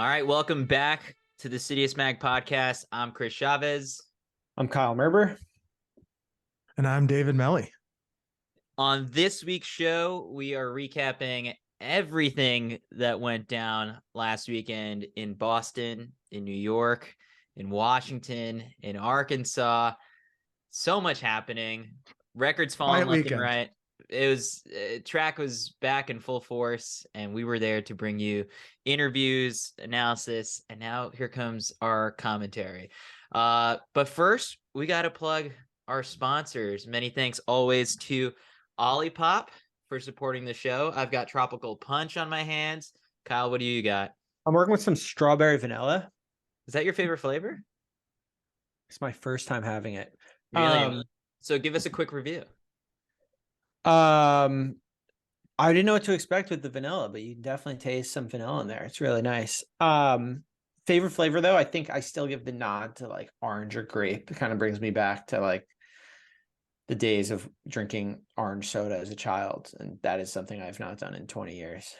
All right, welcome back to the CITIUS Mag podcast. I'm Chris Chavez. I'm Kyle Merber. And I'm David Melly. On this week's show, we are recapping everything that went down last weekend in Boston, in New York, in Washington, in Arkansas. So much happening. Records falling left and right. Track was back in full force, and we were there to bring you interviews, analysis, and now here comes our commentary. But first, we got to plug our sponsors. Many thanks always to Olipop for supporting the show. I've got Tropical Punch on my hands. Kyle, what do you got? I'm working with some strawberry vanilla. Is that your favorite flavor? It's my first time having it. Really? So give us a quick review. I didn't know what to expect with the vanilla, but you can definitely taste some vanilla in there. It's really nice. Favorite flavor though, I think I still give the nod to like orange or grape. It kind of brings me back to like the days of drinking orange soda as a child, and that is something I've not done in 20 years.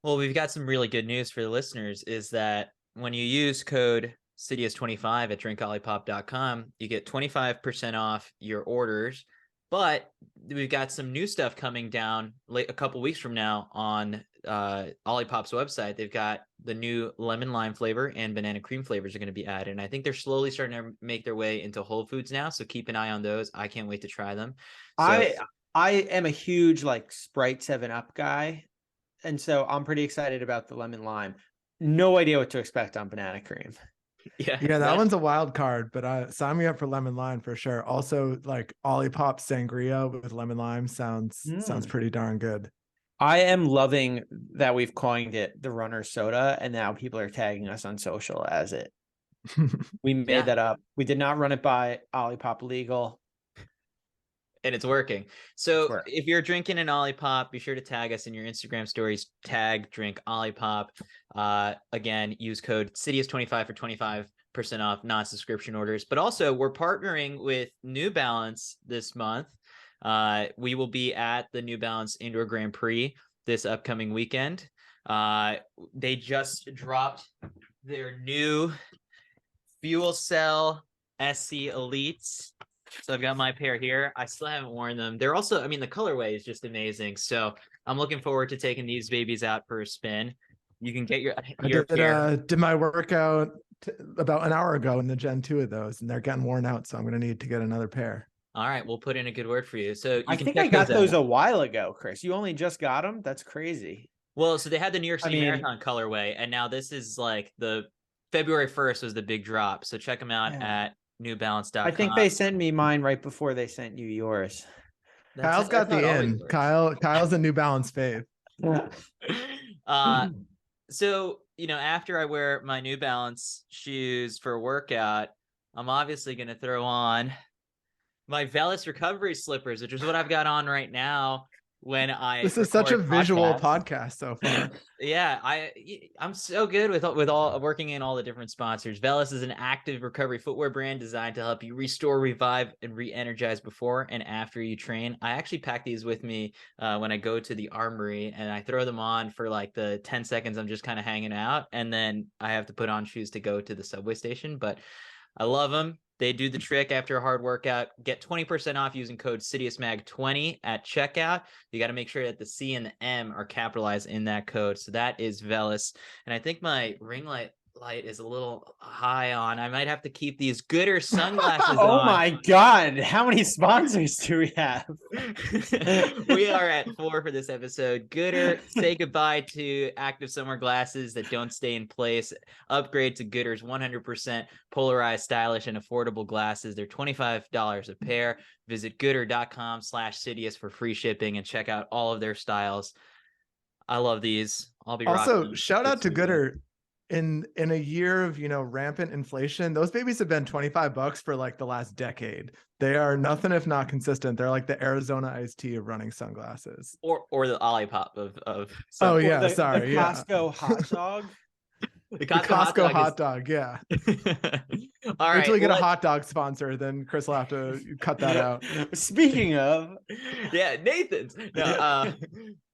Well, we've got some really good news for the listeners is that when you use code CITIUS25 at drinkolipop.com, you get 25% off your orders. But we've got some new stuff coming down a couple weeks from now on Olipop's website. They've got the new lemon lime flavor and banana cream flavors are going to be added. And I think they're slowly starting to make their way into Whole Foods now. So keep an eye on those. I can't wait to try them. So, I am a huge like Sprite 7-Up guy. And so I'm pretty excited about the lemon lime. No idea what to expect on banana cream. Yeah, that one's a wild card, but sign me up for lemon lime for sure. Also, like Olipop sangria with lemon lime sounds pretty darn good. I am loving that we've coined it the runner soda, and now people are tagging us on social as it. We made that up. We did not run it by Olipop legal. And it's working. So if you're drinking an Olipop, be sure to tag us in your Instagram stories. Tag Drink Olipop. Again, use code CITIUS25 for 25% off non-subscription orders. But also, we're partnering with New Balance this month. We will be at the New Balance Indoor Grand Prix this upcoming weekend. They just dropped their new Fuel Cell SC Elites. So I've got my pair here. I still haven't worn them. They're also, I mean, the colorway is just amazing. So I'm looking forward to taking these babies out for a spin. You can get your pair. Did my workout about an hour ago in the Gen 2 of those, and they're getting worn out. So I'm going to need to get another pair. All right. We'll put in a good word for you. So I think I got those a while ago, Chris. You only just got them? That's crazy. Well, so they had the New York City Marathon colorway, and now this is like the February 1st was the big drop. So check them out at newbalance.com. I think they sent me mine right before they sent you yours. Kyle's got the in. Kyle's a New Balance fave. So, after I wear my New Balance shoes for a workout, I'm obviously going to throw on my Velis recovery slippers, which is what I've got on right now. This is such a visual podcast so far. Yeah, I'm so good with all working in all the different sponsors. Velis is an active recovery footwear brand designed to help you restore, revive, and re-energize before and after you train. I actually pack these with me when I go to the Armory, and I throw them on for like the 10 seconds I'm just kind of hanging out, and then I have to put on shoes to go to the subway station. But I love them. They do the trick after a hard workout. Get 20% off using code CITIUSMAG20 at checkout. You got to make sure that the C and the M are capitalized in that code. So that is Velis. And I think my ring light is a little high on. I might have to keep these Gooder sunglasses on. Oh my God. How many sponsors do we have? We are at 4 for this episode. Gooder, say goodbye to active summer glasses that don't stay in place. Upgrade to Gooder's 100% polarized, stylish, and affordable glasses. They're $25 a pair. Visit gooder.com/CITIUS for free shipping and check out all of their styles. I love these. I'll be rocking them. Also, shout out to Gooder. In a year of rampant inflation, those babies have been $25 for like the last decade. They are nothing if not consistent. They're like the Arizona iced tea of running sunglasses, or the Olipop of the Costco hot dog. The Costco hot dog, yeah. All right, until we get a hot dog sponsor, then Chris will have to cut that out. Speaking of, yeah, Nathan's. No,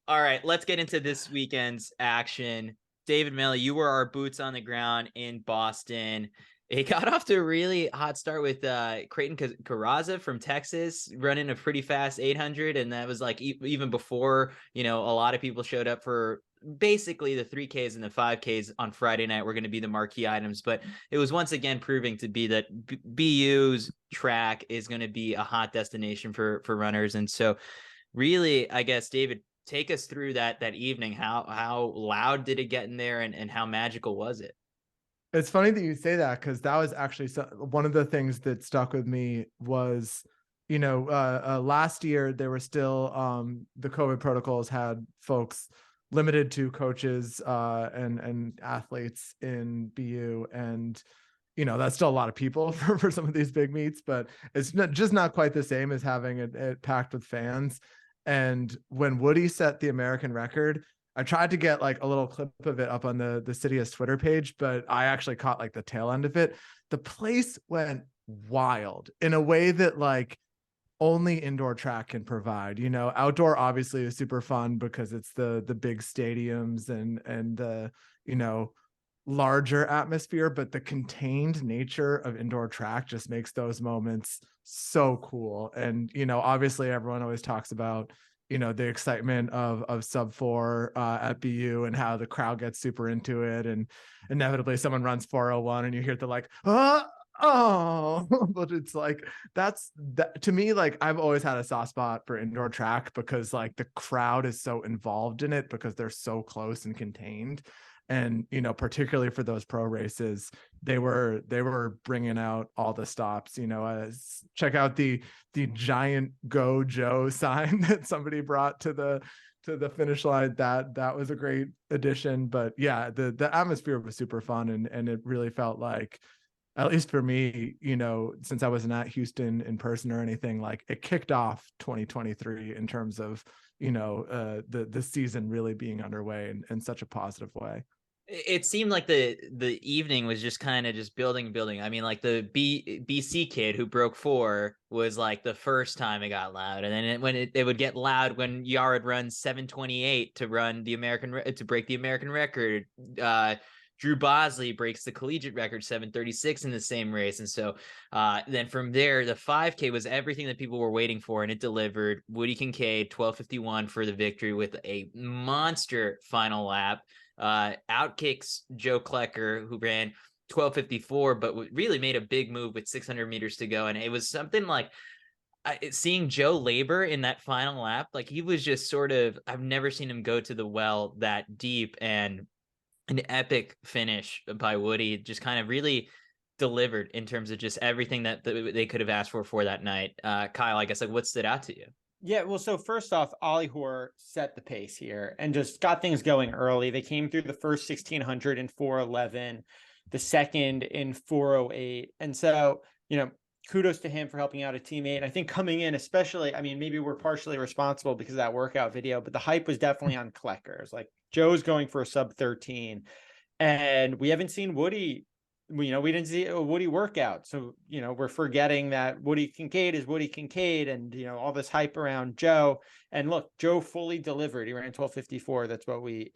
all right, let's get into this weekend's action. David Millie, you were our boots on the ground in Boston. It got off to a really hot start with Creighton Carraza from Texas running a pretty fast 800. And that was like even before, a lot of people showed up for basically the 3Ks and the 5Ks on Friday night were going to be the marquee items. But it was once again proving to be that BU's track is going to be a hot destination for runners. And so really, I guess, David, take us through that evening. How loud did it get in there, and how magical was it? It's funny that you say that, because that was actually one of the things that stuck with me was, last year there were still the COVID protocols had folks limited to coaches and athletes in BU, and that's still a lot of people for some of these big meets, but it's just not quite the same as having it packed with fans. And when Woody set the American record, I tried to get like a little clip of it up on the CITIUS Twitter page, but I actually caught like the tail end of it. The place went wild in a way that like only indoor track can provide. Outdoor obviously is super fun because it's the big stadiums and the, larger atmosphere, but the contained nature of indoor track just makes those moments so cool. And, obviously everyone always talks about, the excitement of sub 4 at BU and how the crowd gets super into it. And inevitably someone runs 401 and you hear the like, oh, but it's like, that to me, like I've always had a soft spot for indoor track because like the crowd is so involved in it because they're so close and contained. And, particularly for those pro races, they were bringing out all the stops, check out the giant Go Joe sign that somebody brought to the finish line. That was a great addition. But yeah, the atmosphere was super fun. And it really felt like, at least for me, since I wasn't at Houston in person or anything, like it kicked off 2023 in terms of, the season really being underway in such a positive way. It seemed like the evening was just kind of just building. I mean, like the BC kid who broke 4 was like the first time it got loud, and then it would get loud when Yared runs 7:28 to break the American record. Drew Bosley breaks the collegiate record 7:36 in the same race. And so then from there, the 5K was everything that people were waiting for, and it delivered. Woody Kincaid 12:51 for the victory with a monster final lap. Outkicks Joe Klecker, who ran 12:54, but really made a big move with 600 meters to go. And it was something like seeing Joe labor in that final lap. Like he was just sort of, I've never seen him go to the well that deep, and an epic finish by Woody just kind of really delivered in terms of just everything that they could have asked for that night. Kyle, I guess, like what stood out to you? Yeah, well, so first off, Ollie Hoare set the pace here and just got things going early. They came through the first 1600 in 4:11, the second in 4:08. And so, kudos to him for helping out a teammate. I think coming in, especially, I mean, maybe we're partially responsible because of that workout video, but the hype was definitely on Kleckers. Like Joe's going for a sub 13, and we haven't seen Woody. We didn't see a Woody workout. So, we're forgetting that Woody Kincaid is Woody Kincaid, and, all this hype around Joe. And look, Joe fully delivered. He ran 12:54. That's what we,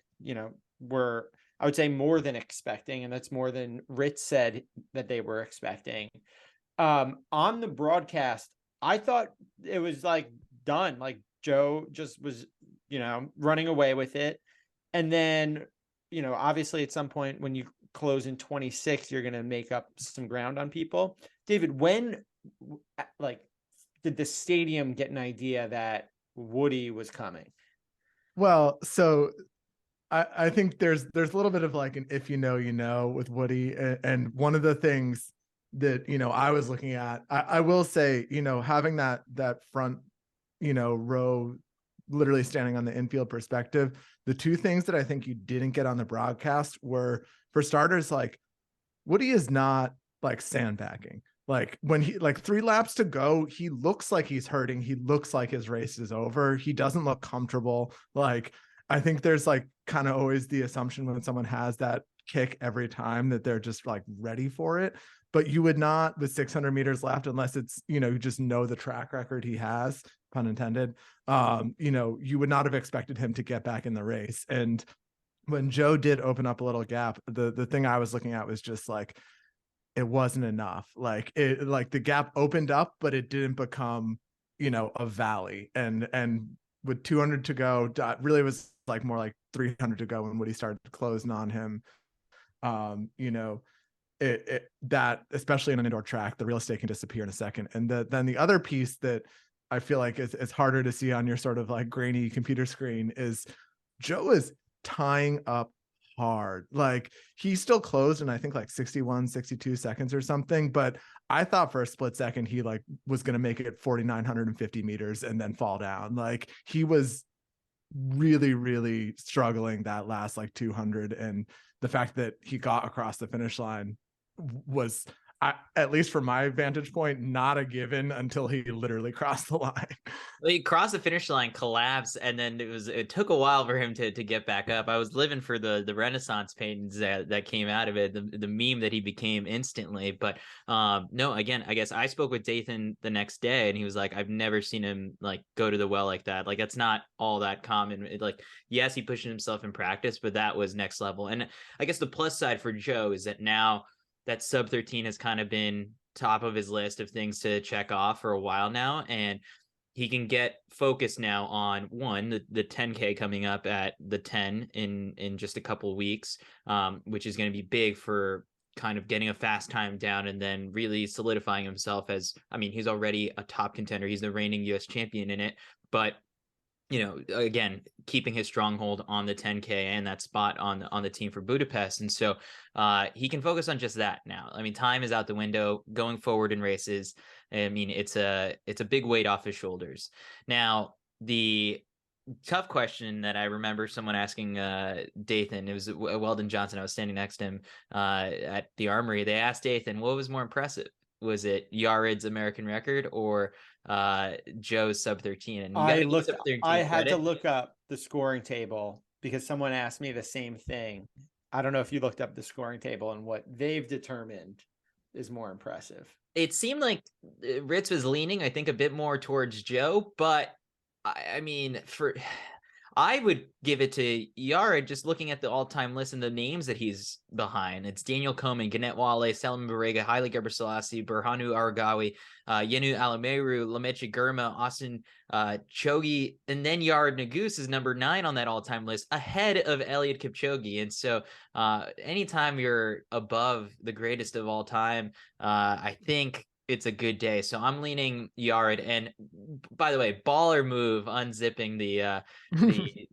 were, I would say, more than expecting. And that's more than Ritz said that they were expecting. On the broadcast, I thought it was like done. Like Joe just was, running away with it. And then, obviously at some point when you close in 26, you're going to make up some ground on people. David, when did the stadium get an idea that Woody was coming? Well, so I think there's a little bit of like an if with Woody, and one of the things that I was looking at, I will say, having that front row, literally standing on the infield perspective, the two things that I think you didn't get on the broadcast were, for starters, like Woody is not like sandbagging. Like when he, like 3 laps to go, he looks like he's hurting. He looks like his race is over. He doesn't look comfortable. Like, I think there's like kind of always the assumption when someone has that kick every time that they're just like ready for it. But you would not, with 600 meters left, unless it's, you just know the track record he has, pun intended, you would not have expected him to get back in the race. And when Joe did open up a little gap, the thing I was looking at was just like, it wasn't enough. Like the gap opened up, but it didn't become, a valley. And with 200 to go, really was like more like 300 to go when Woody started closing on him. That, especially in an indoor track, the real estate can disappear in a second. And then the other piece that I feel like is harder to see on your sort of like grainy computer screen is Joe is tying up hard. Like he still closed in I think like 61, 62 seconds or something, but I thought for a split second he like was going to make it 4,950 meters and then fall down. Like he was really, really struggling that last like 200, and the fact that he got across the finish line was, at least from my vantage point, not a given until he literally crossed the line. He crossed the finish line, collapsed, and then it took a while for him to get back up. I was living for the Renaissance paintings that came out of it, the meme that he became instantly. But no, again, I guess I spoke with Dathan the next day, and he was like, I've never seen him like go to the well like that. Like that's not all that common. Like, yes, he pushed himself in practice, but that was next level. And I guess the plus side for Joe is that now that sub 13 has kind of been top of his list of things to check off for a while now, and he can get focused now on one, the 10K coming up at the 10 in just a couple of weeks, which is going to be big for kind of getting a fast time down and then really solidifying himself as, I mean, he's already a top contender. He's the reigning US champion in it, but again, keeping his stronghold on the 10K and that spot on the team for Budapest. And so he can focus on just that now. I mean, time is out the window going forward in races. I mean, it's a big weight off his shoulders. Now, the tough question that I remember someone asking Dathan, it was Weldon Johnson. I was standing next to him at the Armory. They asked Dathan, what was more impressive? Was it Yared's American record or Joe's sub 13? And I had to look up the scoring table because someone asked me the same thing. I don't know if you looked up the scoring table and what they've determined is more impressive. It seemed like Ritz was leaning, I think, a bit more towards Joe, but I mean, I would give it to Yared just looking at the all-time list and the names that he's behind. It's Daniel Komen, Gannett Wale, Salman Barega, Haile Gebrselassie, Berhanu Aragawi, Yenu Alameru, Lameche Girma, Austin Chogi, and then Yared Nuguse is number 9 on that all-time list, ahead of Eliud Kipchoge. And so anytime you're above the greatest of all time, I think it's a good day. So I'm leaning Yared. And by the way, baller move unzipping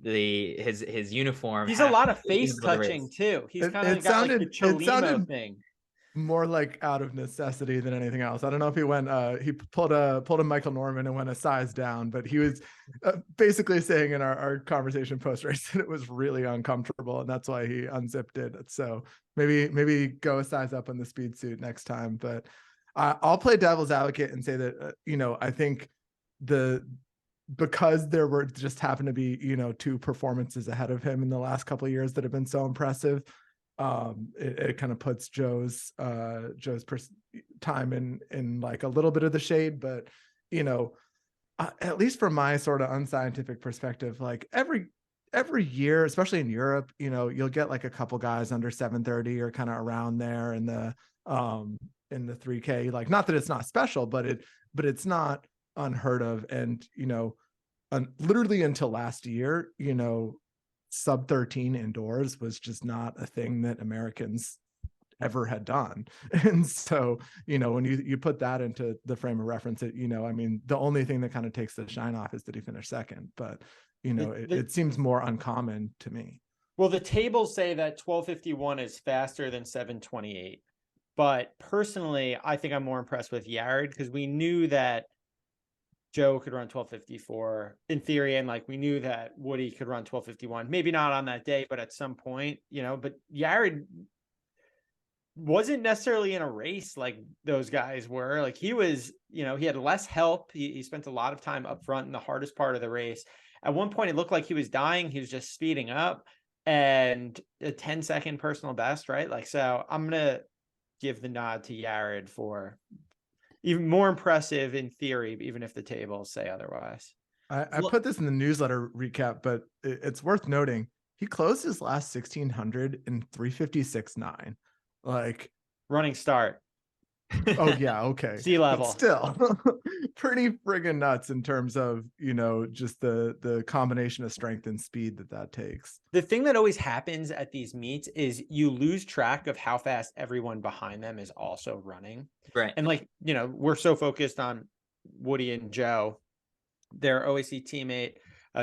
his uniform. He's a lot of face touching too. He's kind of got like the Cholimo thing. More like out of necessity than anything else. I don't know if he went he pulled a Michael Norman and went a size down, but he was basically saying in our conversation post race that it was really uncomfortable and that's why he unzipped it. So maybe go a size up on the speed suit next time. But I'll play devil's advocate and say that I think because there were just happened to be 2 performances ahead of him in the last couple of years that have been so impressive. It kind of puts Joe's time in like a little bit of the shade, but at least from my sort of unscientific perspective, like every year, especially in Europe, you'll get like a couple guys under 730 or kind of around there in the 3K. Like, not that it's not special, but it's not unheard of. And literally until last year, sub 13 indoors was just not a thing that Americans ever had done. And so, when you put that into the frame of reference, I mean, the only thing that kind of takes the shine off is that he finished second, but it seems more uncommon to me. Well, the tables say that 1251 is faster than 728. But personally, I think I'm more impressed with Yared because we knew that Joe could run 1254 in theory. And like, we knew that Woody could run 1251, maybe not on that day, but at some point, but Yared wasn't necessarily in a race like those guys were. Like he was, he had less help. He spent a lot of time up front in the hardest part of the race. At one point, it looked like he was dying. He was just speeding up and a 10-second personal best, right? Like, so I'm going to give the nod to Yared for even more impressive in theory, even if the tables say otherwise. I put this in the newsletter recap, but it's worth noting He closed his last 1600 in 3:56.9. Like, running start. oh yeah, okay. Sea level. But still pretty friggin' nuts in terms of, you know, just the combination of strength and speed that takes. The thing that always happens at these meets is you lose track of how fast everyone behind them is also running. Right. And like, you know, we're so focused on Woody and Joe, their OAC teammate,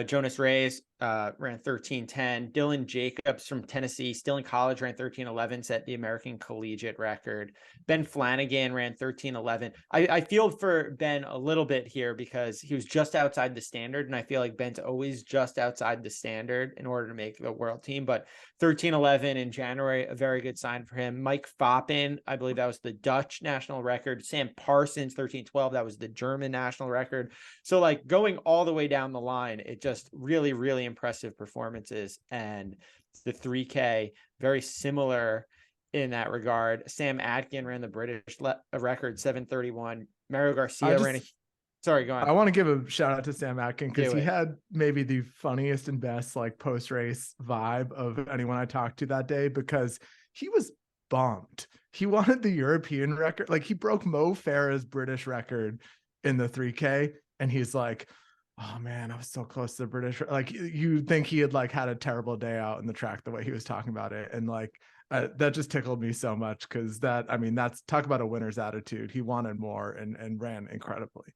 Jonas Reyes ran 13:10. Dylan Jacobs from Tennessee, still in college, ran 13:11, set the American collegiate record. Ben Flanagan ran 13:11. I feel for Ben a little bit here because he was just outside the standard, and I feel like Ben's always just outside the standard in order to make the world team. But 13:11 in January, a very good sign for him. Mike Foppen, I believe that was the Dutch national record. Sam Parsons, 13:12, that was the German national record. So like going all the way down the line, it just really, really impressive performances. And the 3K, very similar in that regard. Sam Atkin ran the British record, 7:31. Mario Garcia ran a... Sorry, go on. I want to give a shout out to Sam Atkin because he had maybe the funniest and best like post-race vibe of anyone I talked to that day, because he was bummed. He wanted the European record. Like, he broke Mo Farah's British record in the 3K, and he's like, oh man, I was so close to the British. Like, you think he had like had a terrible day out in the track the way he was talking about it. And like, that just tickled me so much, because that, I mean, that's, talk about a winner's attitude. He wanted more and ran incredibly.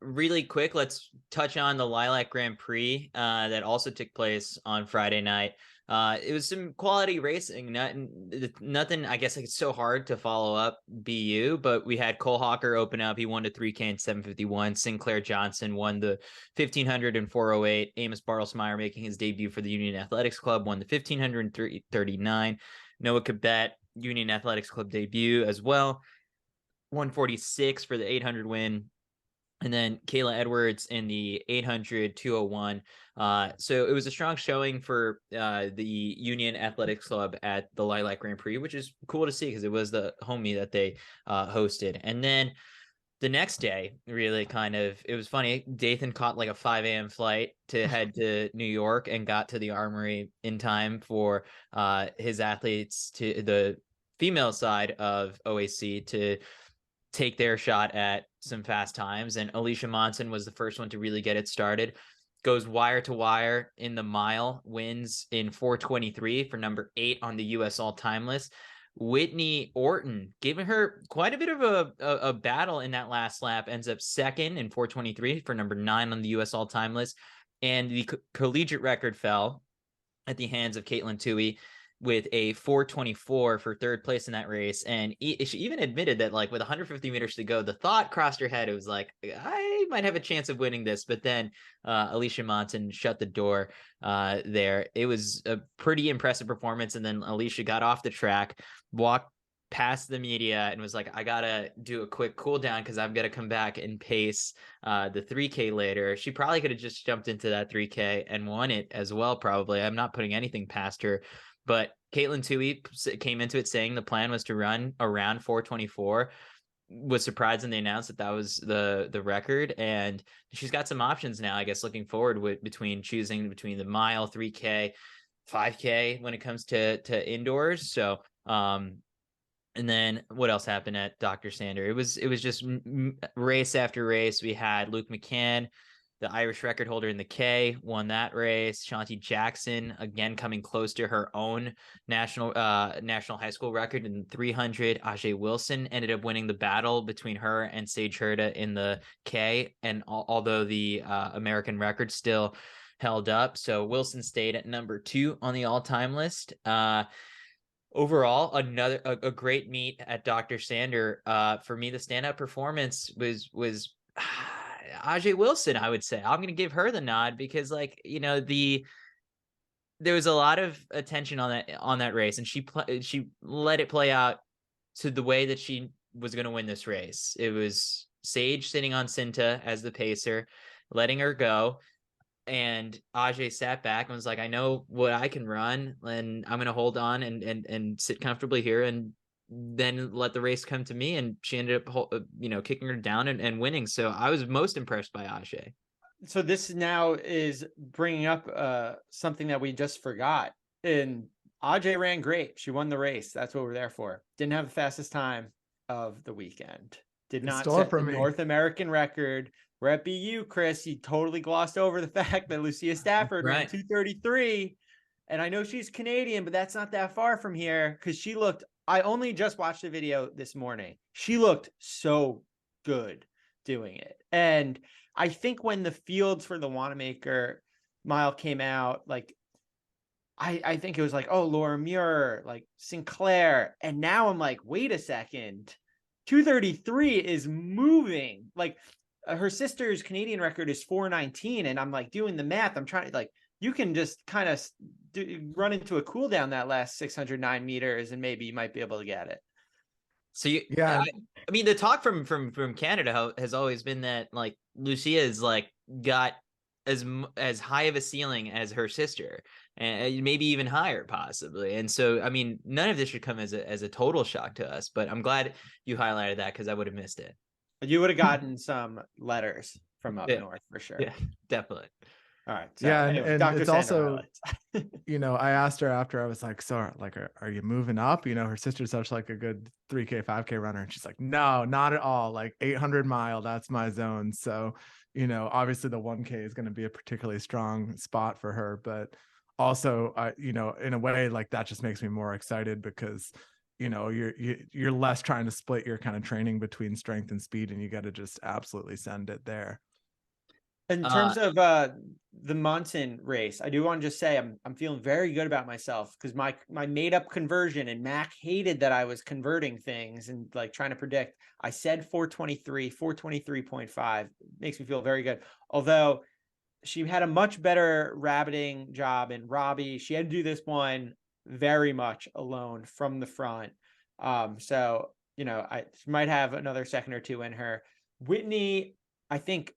Really quick, let's touch on the Lilac Grand Prix that also took place on Friday night. It was some quality racing, nothing, I guess, like, it's so hard to follow up BU, but we had Cole Hawker open up. He won the 3K in 7:51. Sinclair Johnson won the 1500 in 4:08. Amos Bartlesmeyer, making his debut for the Union Athletics Club, won the 1500 in 3:39. Noah Cabet, Union Athletics Club debut as well, 1:46 for the 800 win. And then Kayla Edwards in the 800, 2:01. So it was a strong showing for the Union Athletics Club at the Lilac Grand Prix, which is cool to see because it was the home meet that they hosted. And then the next day, really it was funny. Dathan caught like a 5 a.m. flight to head to New York and got to the Armory in time for his athletes, to the female side of OAC, to take their shot at some fast times. And Alicia Monson was the first one to really get it started. Goes wire to wire in the mile, wins in 4:23 for number 8 on the U.S. all-time list. Whitney Orton, giving her quite a bit of a battle in that last lap, ends up second in 4:23 for number 9 on the U.S. all-time list. And the collegiate record fell at the hands of Katelyn Tuohy with a 4:24 for third place in that race. And she even admitted that, like, with 150 meters to go, the thought crossed her head. It was like, I might have a chance of winning this. But then Alicia Monson shut the door there. It was a pretty impressive performance. And then Alicia got off the track, walked past the media, and was like, I gotta do a quick cool down because I've got to come back and pace the 3K later. She probably could have just jumped into that 3K and won it as well, probably. I'm not putting anything past her. But Katelyn Tuohy came into it saying the plan was to run around 4:24. Was surprised when they announced that was the record, and she's got some options now, I guess, looking forward between choosing between the mile, 3K, 5K when it comes to indoors. So and then what else happened at Dr. Sander? It was just race after race. We had Luke McCann, the Irish record holder in the K, won that race. Shanti Jackson, again, coming close to her own national high school record in 300. Ajee Wilson ended up winning the battle between her and Sage Herda in the K. And although the American record still held up, so Wilson stayed at number 2 on the all-time list. Overall, a great meet at Dr. Sander. For me, the standout performance was Ajee Wilson, I would say. I'm going to give her the nod because, like, you know, there was a lot of attention on that race, and she let it play out to the way that she was going to win this race. It was Sage sitting on Cinta as the pacer, letting her go, and Ajee sat back and was like, I know what I can run, and I'm going to hold on and sit comfortably here, and then let the race come to me. And she ended up, kicking her down and winning. So I was most impressed by Ajee. so this now is bringing up something that we just forgot. And Ajee ran great. She won the race. That's what we're there for. Didn't have the fastest time of the weekend. Did not set the North American record. We're at BU, Chris. You totally glossed over the fact that Lucia Stafford ran 2:33. And I know she's Canadian, but that's not that far from here because she looked, I only just watched the video this morning. She looked so good doing it. And I think when the fields for the Wanamaker mile came out, like, I think it was like, oh, Laura Muir, like Sinclair. And now I'm like, wait a second. 2:33 is moving. Like, her sister's Canadian record is 4:19. And I'm like doing the math. I'm trying to, like, you can just kind of run into a cool down that last 609 meters and maybe you might be able to get it. So I mean, the talk from Canada has always been that like Lucia is like got as high of a ceiling as her sister, and maybe even higher possibly. And so, I mean, none of this should come as a total shock to us. But I'm glad you highlighted that because I would have missed it. You would have gotten some letters from up north for sure. Yeah, definitely. All right. So yeah, anyway, and Dr. it's Sandra also, you know, I asked her after, I was like, so like, are you moving up? You know, her sister's such like a good 3K, 5K runner. And she's like, no, not at all. Like 800 mile, that's my zone. So, you know, obviously the 1K is going to be a particularly strong spot for her, but also, you know, in a way like that just makes me more excited because, you know, you're less trying to split your kind of training between strength and speed, and you got to just absolutely send it there. In terms of the Monson race, I do want to just say I'm feeling very good about myself because my made up conversion, and Mac hated that I was converting things and like trying to predict. I said 4:23, 4:23.5 makes me feel very good. Although she had a much better rabbiting job in Robbie. She had to do this one very much alone from the front. So, you know, she might have another second or two in her. Whitney, I think,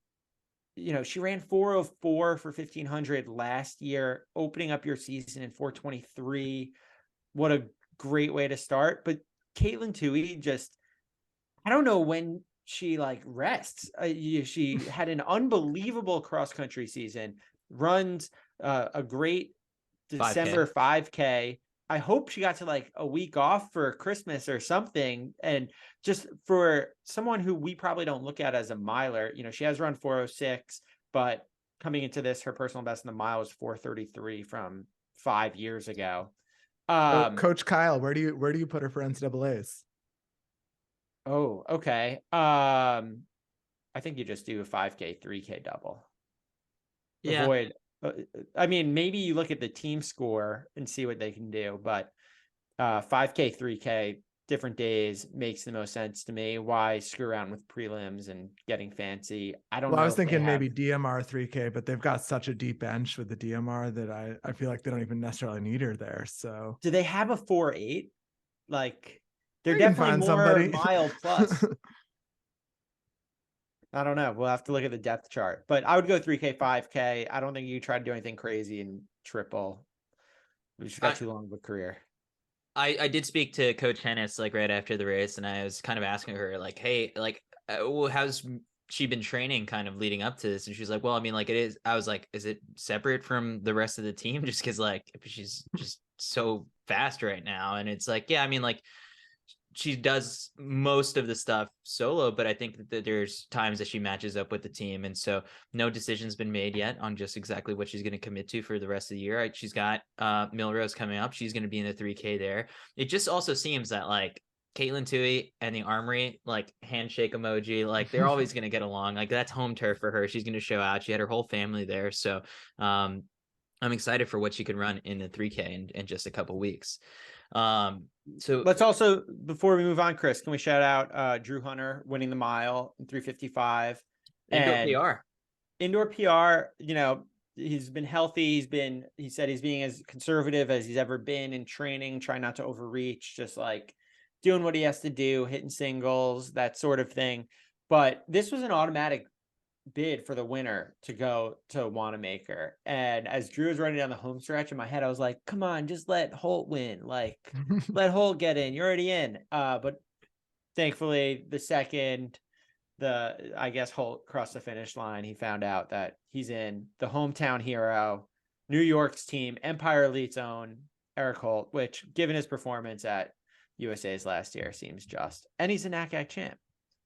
you know, she ran 4:04 for 1500 last year, opening up your season in 4:23. What a great way to start. But Katelyn Tuohy just, I don't know when she like rests. She had an unbelievable cross country season, runs a great December 5K. I hope she got to like a week off for Christmas or something. And just for someone who we probably don't look at as a miler, you know, she has run 4:06, but coming into this, her personal best in the mile was 4:33 from 5 years ago. Coach Kyle, where do you put her for NCAAs? Oh, okay. I think you just do a 5K, 3K double. Yeah. Avoid. I mean, maybe you look at the team score and see what they can do, but 5K, 3K, different days makes the most sense to me. Why screw around with prelims and getting fancy? I don't know. I was thinking maybe DMR 3K, but they've got such a deep bench with the DMR that I feel like they don't even necessarily need her there. So do they have a 4.8? Like they're definitely more mile plus. I don't know. We'll have to look at the depth chart, but I would go 3K, 5K. I don't think you try to do anything crazy in triple. We just got too long of a career. I did speak to Coach Hennis like right after the race, and I was kind of asking her like, hey, like, how's she been training kind of leading up to this? And she's like, well, I mean, like it is. I was like, is it separate from the rest of the team? Just because like she's just so fast right now. And it's like, yeah, I mean, like she does most of the stuff solo, but I think that there's times that she matches up with the team. And so no decision's been made yet on just exactly what she's going to commit to for the rest of the year. She's got Millrose coming up. She's going to be in the 3K there. It just also seems that like Katelyn Tuohy and the Armory, like handshake emoji, like they're always going to get along. Like that's home turf for her. She's going to show out. She had her whole family there. So I'm excited for what she can run in the 3K in just a couple weeks. So let's also, before we move on, Chris, can we shout out Drew Hunter winning the mile in 3:55 indoor PR, you know, he's been healthy. He said he's being as conservative as he's ever been in training, trying not to overreach, just like doing what he has to do, hitting singles, that sort of thing. But this was an automatic bid for the winner to go to Wanamaker. And as Drew was running down the home stretch in my head, I was like, come on, just let Holt win. Like, let Holt get in. You're already in. But thankfully, the second I guess Holt crossed the finish line, he found out that he's in the hometown hero, New York's team, Empire Elite's own Eric Holt, which given his performance at USA's last year seems just. And he's a NACAC champ.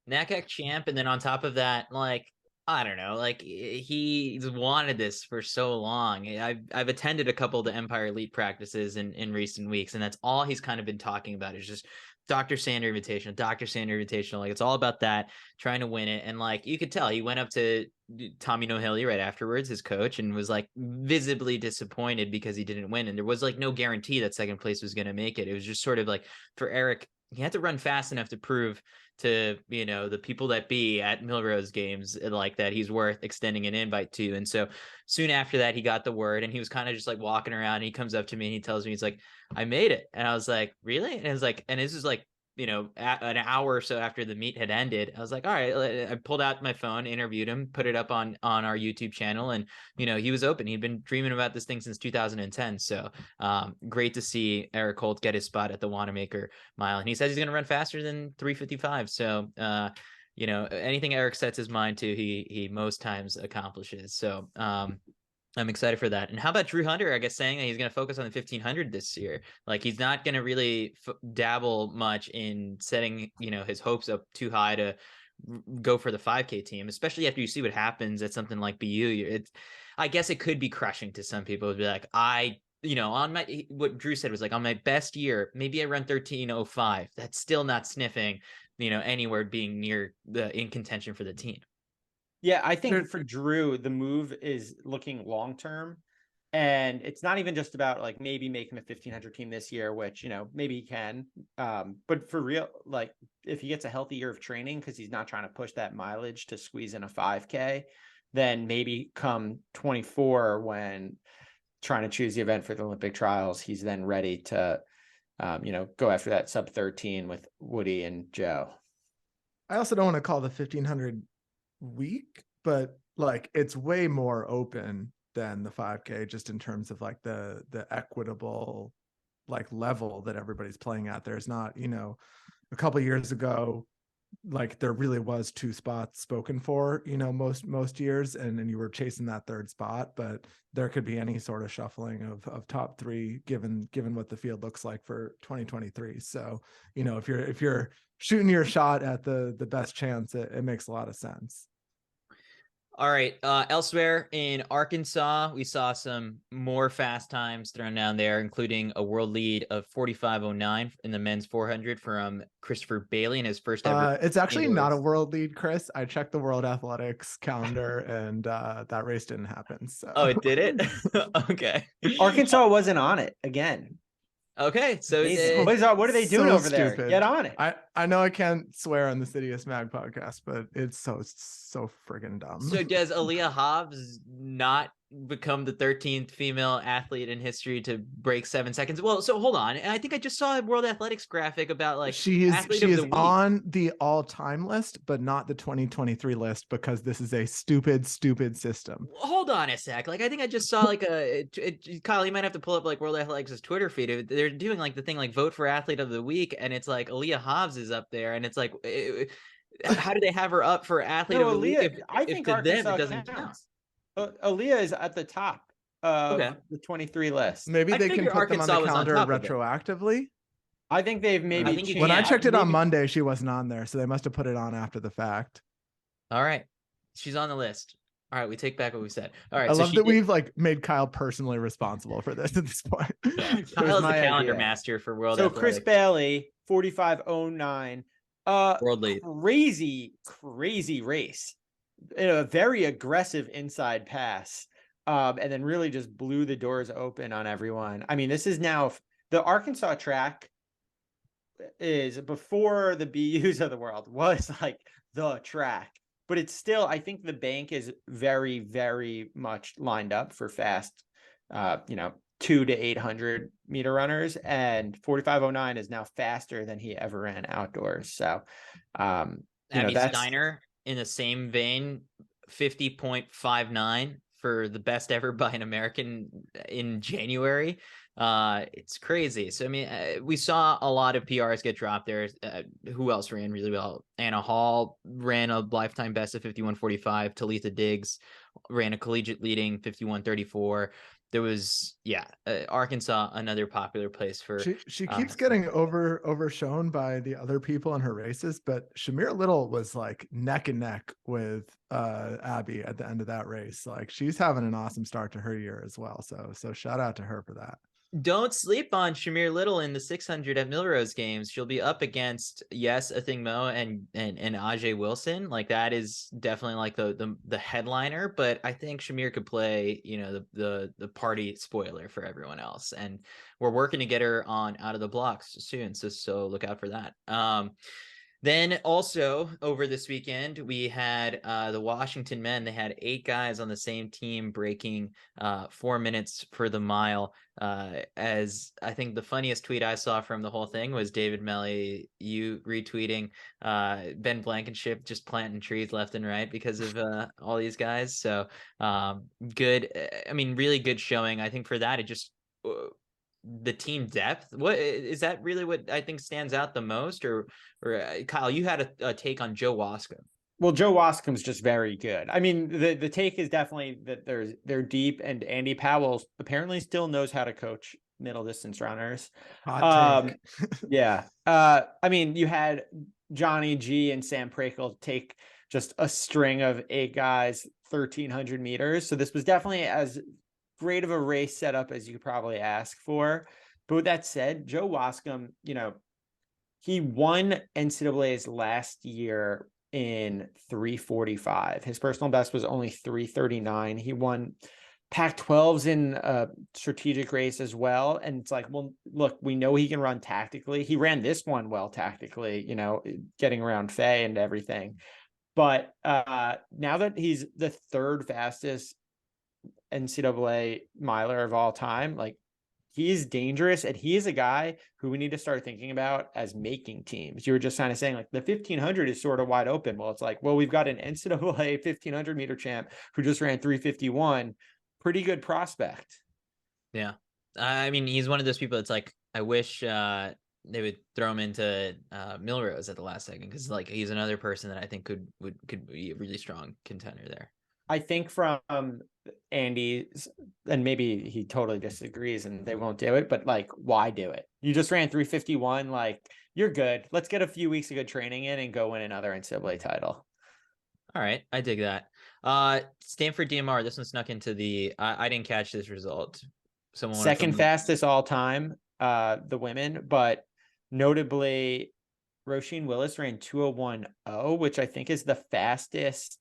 NACAC champ, and then on top of that, like, I don't know, like he's wanted this for so long. I've attended a couple of the Empire Elite practices in recent weeks, and that's all he's kind of been talking about is just Dr. Sander Invitational, Dr. Sander Invitational. Like, it's all about that, trying to win it. And like, you could tell he went up to Tommy Nohilly right afterwards, his coach, and was like visibly disappointed because he didn't win. And there was like no guarantee that second place was going to make it. It was just sort of like, for Eric, he had to run fast enough to prove to, you know, the people that be at Milrose games like that he's worth extending an invite to. And so soon after that, he got the word, and he was kind of just like walking around, and he comes up to me and he tells me, he's like, I made it. And I was like, really? And I was like, and this is like, you know, an hour or so after the meet had ended. I was like, all right. I pulled out my phone, interviewed him, put it up on our YouTube channel, and, you know, he was open. He'd been dreaming about this thing since 2010. So great to see Eric Holt get his spot at the Wanamaker Mile, and he says he's going to run faster than 3:55. So you know, anything Eric sets his mind to, he most times accomplishes. So I'm excited for that. And how about Drew Hunter, I guess, saying that he's going to focus on the 1500 this year? Like, he's not going to really dabble much in setting, you know, his hopes up too high to go for the 5K team, especially after you see what happens at something like BU. I guess it could be crushing to some people to be like, you know, on my, what Drew said was like, on my best year, maybe I run 13:05. That's still not sniffing, you know, anywhere being near in contention for the team. Yeah, I think for Drew, the move is looking long term, and it's not even just about like maybe making a 1500 team this year, which, you know, maybe he can. But for real, like if he gets a healthy year of training, because he's not trying to push that mileage to squeeze in a 5K, then maybe come 24 when trying to choose the event for the Olympic trials, he's then ready to, you know, go after that sub 13 with Woody and Joe. I also don't want to call the 1500 weak, but like it's way more open than the 5K, just in terms of like the equitable like level that everybody's playing at. There's not, you know, a couple of years ago, like there really was 2 spots spoken for, you know, most years, and then you were chasing that 3rd spot, but there could be any sort of shuffling of top 3 given what the field looks like for 2023. So, you know, if you're shooting your shot at the best chance, it makes a lot of sense. All right. Elsewhere in Arkansas, we saw some more fast times thrown down there, including a world lead of 45:09 in the men's 400 from Christopher Bailey in his first ever. It's actually not a world lead, Chris. I checked the World Athletics calendar, and that race didn't happen. So. Oh, it did it? Okay. Arkansas wasn't on it again. Okay, so what are they doing over stupid. there? Get on it. I know I can't swear on the CITIUS Mag podcast, but it's so friggin' dumb. So does Aaliyah Hobbs not become the 13th female athlete in history to break 7 seconds? Well, so hold on. I think I just saw a World Athletics graphic about like she is on the all-time list, but not the 2023 list, because this is a stupid system. Hold on a sec. Like, I think I just saw like Kyle, you might have to pull up like World Athletics' Twitter feed. They're doing like the thing like vote for athlete of the week, and it's like Aaliyah Hobbs is up there, and it's like how do they have her up for athlete of the week if to them it doesn't count? Aaliyah is at the top of the 23 list. Maybe they can put them on the calendar retroactively. I think they've maybe when I checked it on Monday, she wasn't on there, so they must have put it on after the fact. All right, she's on the list. All right, we take back what we said. All right, I love that we've like made Kyle personally responsible for this at this point. Kyle's the calendar master for World Athletics. Chris Bailey, 45:09. World lead. Crazy race. A very aggressive inside pass, and then really just blew the doors open on everyone. I mean, this is now the Arkansas track is before the BUs of the world was like the track, but it's still, I think the bank is very, very much lined up for fast, 200 to 800 meter runners, and 45:09 is now faster than he ever ran outdoors. So, Abby Steiner in the same vein, 50.59, for the best ever by an American in January. It's crazy. So, I mean, we saw a lot of PRs get dropped there. Who else ran really well? Anna Hall ran a lifetime best of 51:45. Talitha Diggs ran a collegiate leading 51:34. There was, Arkansas, another popular place for. She keeps getting overshown by the other people in her races, but Shamir Little was like neck and neck with Abby at the end of that race. Like, she's having an awesome start to her year as well. So shout out to her for that. Don't sleep on Shamir Little in the 600 at Millrose Games. She'll be up against Athing Mo and Ajee Wilson. Like, that is definitely like the headliner. But I think Shamir could play, the party spoiler for everyone else. And we're working to get her on Out of the Blocks soon. So look out for that. Then also over this weekend, we had the Washington men. They had 8 guys on the same team breaking 4 minutes for the mile. As I think the funniest tweet I saw from the whole thing was David Melly, you retweeting Ben Blankenship just planting trees left and right because of all these guys. So good. I mean, really good showing. I think for that, it just the team depth. What is that really what I think stands out the most? Or Kyle, you had a take on Joe Wascom. Well, Joe Wascom's just very good. I mean, the take is definitely that they're deep, and Andy Powell apparently still knows how to coach middle distance runners. Yeah. I mean, you had Johnny G and Sam Prakel take just a string of 8 guys, 1,300 meters. So this was definitely as great of a race setup as you could probably ask for. But with that said, Joe Wascom, he won NCAA's last year in 3:45. His personal best was only 3:39. He won Pac-12s in a strategic race as well. And it's like, well, look, we know he can run tactically. He ran this one well tactically, getting around Faye and everything. But now that he's the 3rd fastest NCAA miler of all time, like, he's dangerous, and he is a guy who we need to start thinking about as making teams. You were just kind of saying, like, the 1,500 is sort of wide open. Well, it's like, well, we've got an NCAA 1,500 meter champ who just ran 3:51. Pretty good prospect. Yeah. I mean, he's one of those people that's like, I wish they would throw him into Millrose at the last second, because like he's another person that I think could be a really strong contender there. I think from Andy's, and maybe he totally disagrees and they won't do it, but like, why do it? You just ran 3:51. Like, you're good. Let's get a few weeks of good training in and go win another NCAA title. All right. I dig that. Stanford DMR, this one snuck into the, I didn't catch this result. Second fastest all time, the women, but notably Roisin Willis ran 2:01.0, which I think is the fastest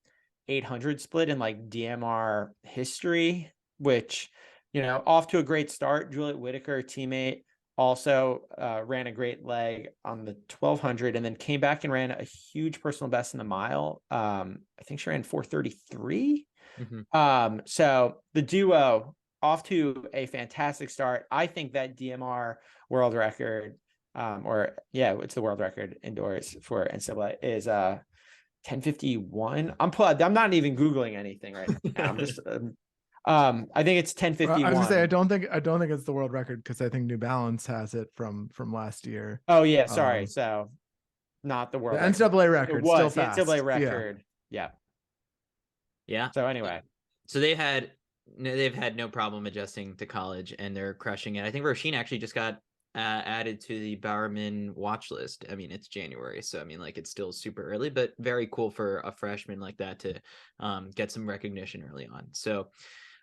800 split in like DMR history, which, off to a great start. Juliet Whitaker, teammate, also ran a great leg on the 1,200, and then came back and ran a huge personal best in the mile. I think she ran 4:33. Mm-hmm. So the duo off to a fantastic start. I think that DMR world record, it's the world record indoors for NCAA is 10:51. I'm not even Googling anything right now. I'm just I think it's 10:51. I was gonna say I don't think it's the world record, because I think New Balance has it from last year. Oh yeah, sorry. So not the world. The NCAA record. It was still the fast. NCAA record. Yeah. So anyway, so they've had no problem adjusting to college, and they're crushing it. I think Roisin actually just got added to the Bowerman watch list. I mean, it's January, so I mean, like, it's still super early, but very cool for a freshman like that to get some recognition early on. So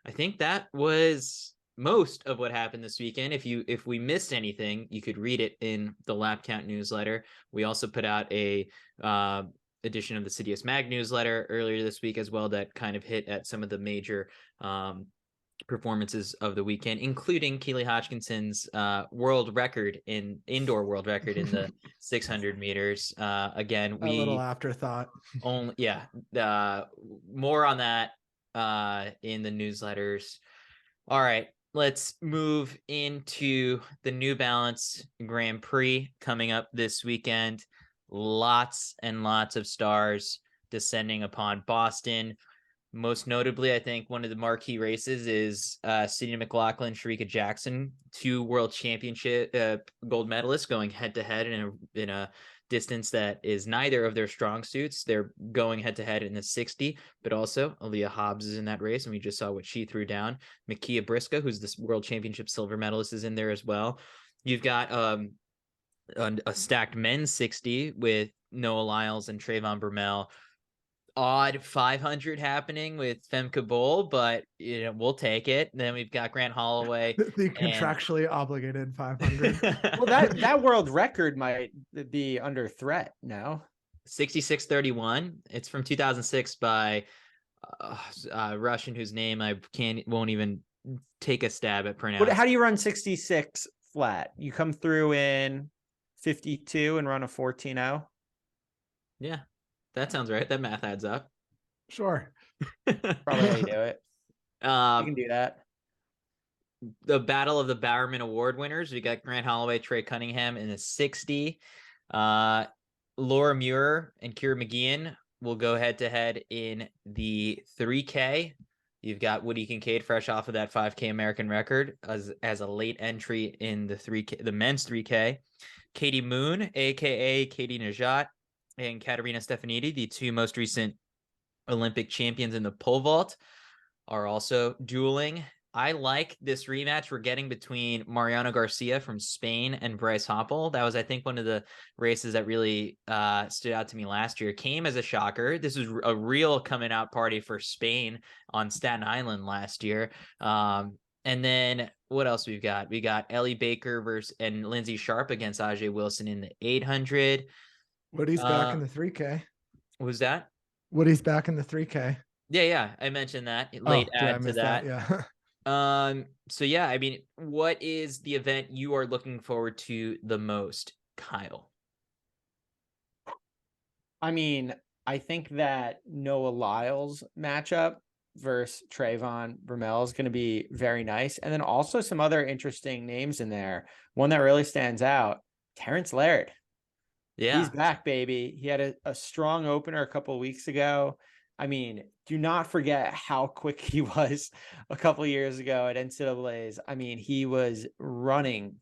I think that was most of what happened this weekend. If we missed anything, you could read it in the Lap Count newsletter. We also put out a edition of the CITIUS Mag newsletter earlier this week as well, that kind of hit at some of the major performances of the weekend, including Keely Hodgkinson's world record in indoor world record in the 600 meters. Again, a little afterthought. More on that in the newsletters. All right, let's move into the New Balance Grand Prix coming up this weekend. Lots and lots of stars descending upon Boston. Most notably, I think one of the marquee races is Sydney McLaughlin, Sharika Jackson, 2 world championship gold medalists going head to head in a distance that is neither of their strong suits. They're going head to head in the 60, but also Aaliyah Hobbs is in that race, and we just saw what she threw down. Makia Briscoe, who's this world championship silver medalist, is in there as well. You've got a stacked men's 60 with Noah Lyles and Trayvon Bromell. Odd 500 happening with Femke Bol, but we'll take it. And then we've got Grant Holloway, the contractually obligated 500. Well, that world record might be under threat now. 66:31. It's from 2006 by Russian whose name I won't even take a stab at pronouncing. How do you run 66 flat? You come through in 52 and run a 14.0. Yeah. That sounds right. That math adds up. Sure. Probably how you do it. You can do that. The Battle of the Bowerman Award winners. We got Grant Holloway, Trey Cunningham in the 60. Laura Muir and Kira McGeehan will go head to head in the 3K. You've got Woody Kincaid fresh off of that 5K American record as a late entry in the 3K, the men's 3K. Katie Moon, aka Katie Najat, and Katerina Stefanidi, the 2 most recent Olympic champions in the pole vault, are also dueling. I like this rematch we're getting between Mariano Garcia from Spain and Bryce Hoppel. That was, I think, one of the races that really stood out to me last year. Came as a shocker. This was a real coming out party for Spain on Staten Island last year. And then what else we've got? We got Ellie Baker and Lindsay Sharp against Ajee Wilson in the 800. Woody's back in the 3K. What was that? Woody's back in the 3K. Yeah. I mentioned that. Late add to that. Yeah. So yeah, I mean, what is the event you are looking forward to the most, Kyle? I mean, I think that Noah Lyles matchup versus Trayvon Bromell is going to be very nice. And then also some other interesting names in there. One that really stands out, Terrence Laird. Yeah, he's back, baby. He had a strong opener a couple of weeks ago. I mean, do not forget how quick he was a couple of years ago at NCAAs. I mean, he was running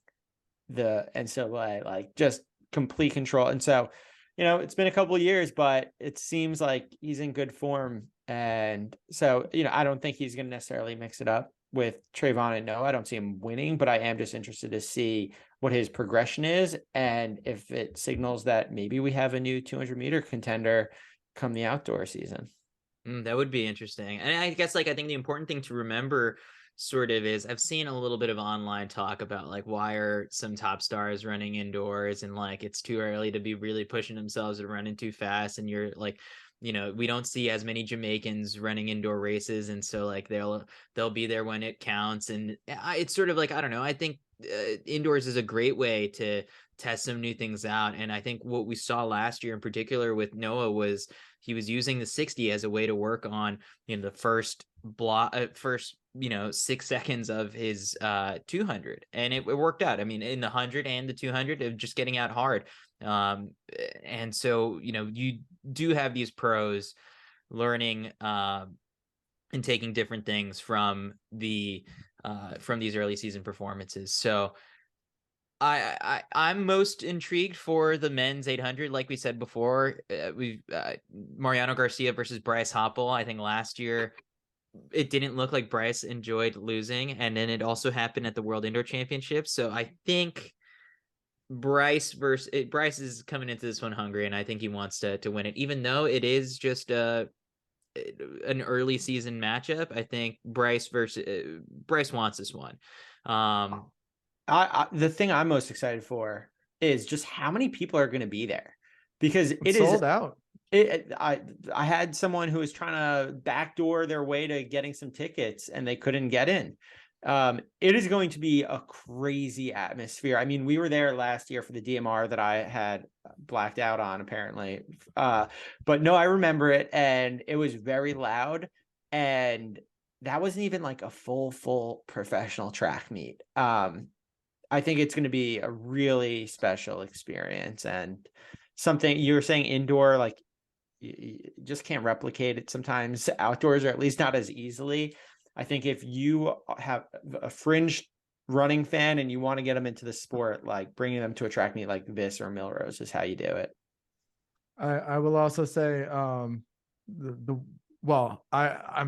the NCAA, like just complete control. And so, it's been a couple of years, but it seems like he's in good form. And so, I don't think he's going to necessarily mix it up with Trayvon and Noah. I don't see him winning, but I am just interested to see what his progression is and if it signals that maybe we have a new 200-meter contender come the outdoor season. That would be interesting. And I guess I think the important thing to remember sort of is I've seen a little bit of online talk about why are some top stars running indoors and it's too early to be really pushing themselves and running too fast. And you're we don't see as many Jamaicans running indoor races. And so they'll be there when it counts. And it's sort of I don't know. I think indoors is a great way to test some new things out. And I think what we saw last year in particular with Noah was he was using the 60 as a way to work on, the first 6 seconds of his 200. And it worked out. I mean, in the 100 and the 200 of just getting out hard. And so, you do have these pros learning and taking different things from these early season performances. So I'm most intrigued for the men's 800. Like we said before, Mariano Garcia versus Bryce Hoppel. I think last year it didn't look like Bryce enjoyed losing, and then it also happened at the World Indoor Championships. So I think Bryce is coming into this one hungry, and I think he wants to win it, even though it is just an early season matchup. I think Bryce wants this one. The thing I'm most excited for is just how many people are going to be there, because it's sold out. I had someone who was trying to backdoor their way to getting some tickets and they couldn't get in. It is going to be a crazy atmosphere. I mean, we were there last year for the DMR that I had blacked out on apparently. But no, I remember it, and it was very loud, and that wasn't even a full professional track meet. I think it's going to be a really special experience, and something you were saying indoor, you just can't replicate it sometimes outdoors, or at least not as easily. I think if you have a fringe running fan and you want to get them into the sport, like bringing them to a track meet like this or Millrose is how you do it. I will also say I'm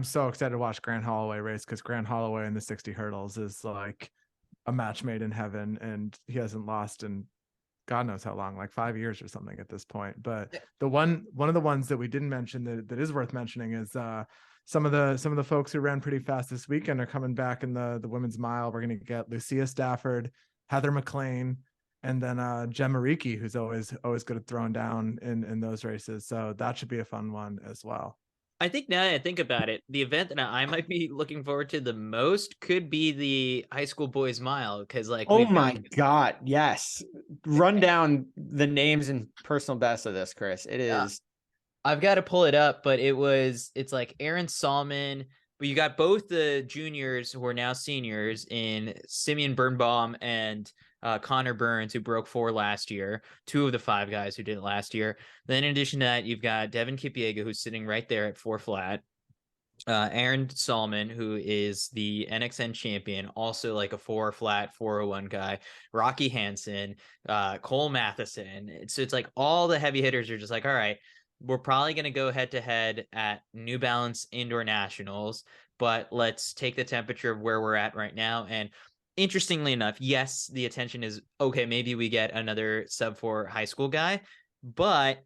so excited to watch Grant Holloway race, because Grant Holloway in the 60 hurdles is like a match made in heaven, and he hasn't lost in God knows how long, like 5 years or something at this point. But one of the ones that we didn't mention that is worth mentioning is some of the folks who ran pretty fast this weekend are coming back in the women's mile. We're going to get Lucia Stafford, Heather McLean, and then Jem Mariki, who's always good at throwing down in those races. So that should be a fun one as well. I think now that I think about it, the event that I might be looking forward to the most could be the high school boys mile, because like, oh my God, yes. Run down the names and personal best of this, Chris. It is. I've got to pull it up, but it's like Aaron Salmon, but you got both the juniors who are now seniors in Simeon Birnbaum and Connor Burns, who broke 4 last year, 2 of the 5 guys who did it last year. Then in addition to that, you've got Devin Kipiega, who's sitting right there at 4 flat. Aaron Salmon, who is the NXN champion, also like a 4 flat 401 guy. Rocky Hansen, Cole Matheson. So it's like all the heavy hitters are just like, all right, we're probably going to go head to head at New Balance Indoor Nationals, but let's take the temperature of where we're at right now. And interestingly enough, yes, the attention is okay. Maybe we get another sub 4 high school guy, but